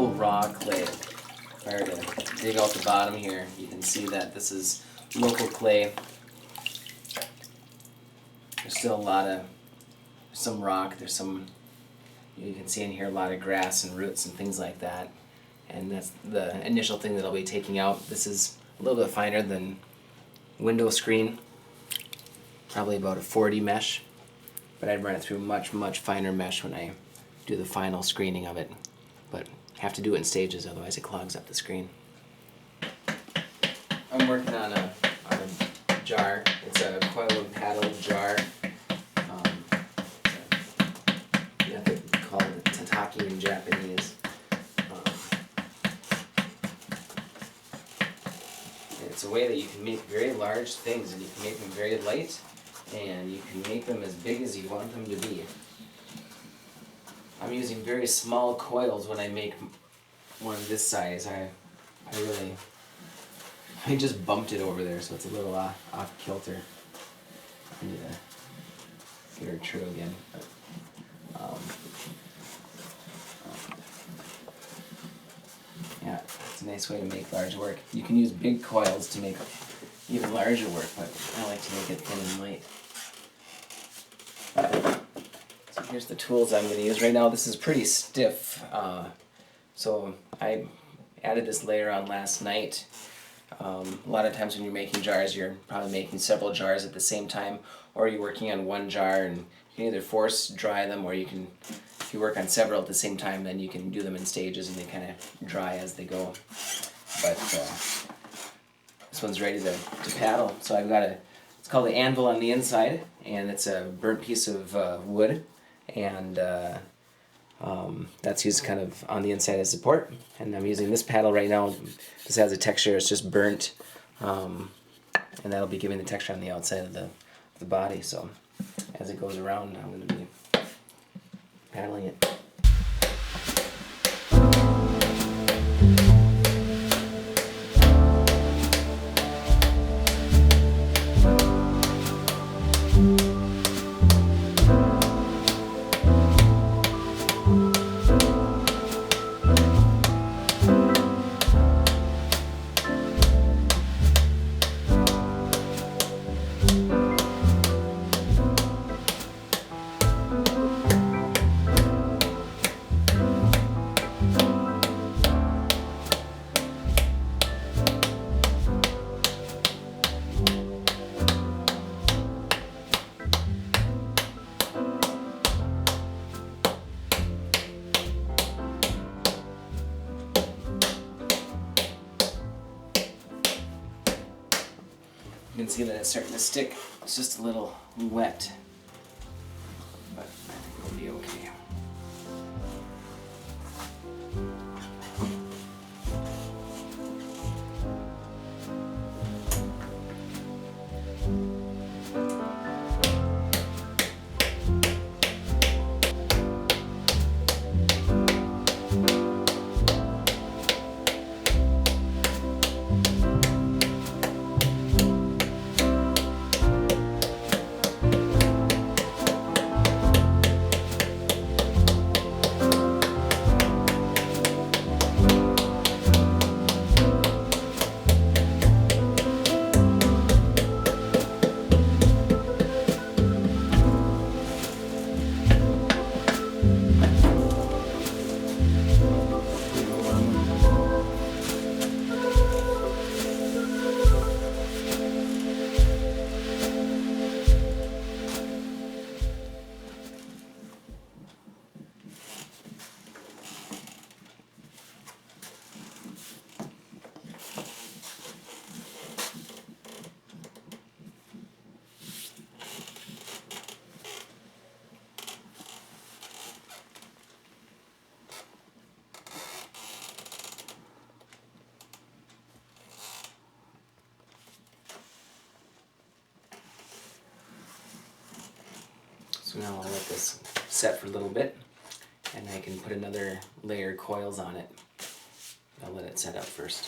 local raw clay. If I were to dig out the bottom here, you can see that this is local clay. There's still a lot of, some rock, there's some, you can see in here a lot of grass and roots and things like that. And that's the initial thing that I'll be taking out. This is a little bit finer than window screen, probably about a 40 mesh, but I'd run it through much, much finer mesh when I do the final screening of it. But have to do it in stages, otherwise it clogs up the screen. I'm working on a jar. It's a coil and paddle jar. You have to call it tataki in Japanese. It's a way that you can make very large things, and you can make them very light, and you can make them as big as you want them to be. I'm using very small coils when I make one this size. I just bumped it over there, so it's a little off kilter. I need to get her true again. But, yeah, it's a nice way to make large work. You can use big coils to make even larger work, but I like to make it thin and light. So here's the tools I'm going to use. Right now this is pretty stiff, so I added this layer on last night. A lot of times when you're making jars, you're probably making several jars at the same time, or you're working on one jar, and you can either force dry them, or you can, if you work on several at the same time, then you can do them in stages and they kind of dry as they go. But this one's ready to paddle. So I've got it's called the anvil on the inside, and it's a burnt piece of wood, and that's used kind of on the inside as support. And I'm using this paddle right now. This has a texture, it's just burnt, and that'll be giving the texture on the outside of the body. So as it goes around, I'm going to be paddling it. You can see that it's starting to stick. It's just a little wet, but I think it'll be okay. So now I'll let this set for a little bit, and I can put another layer of coils on it. I'll let it set up first.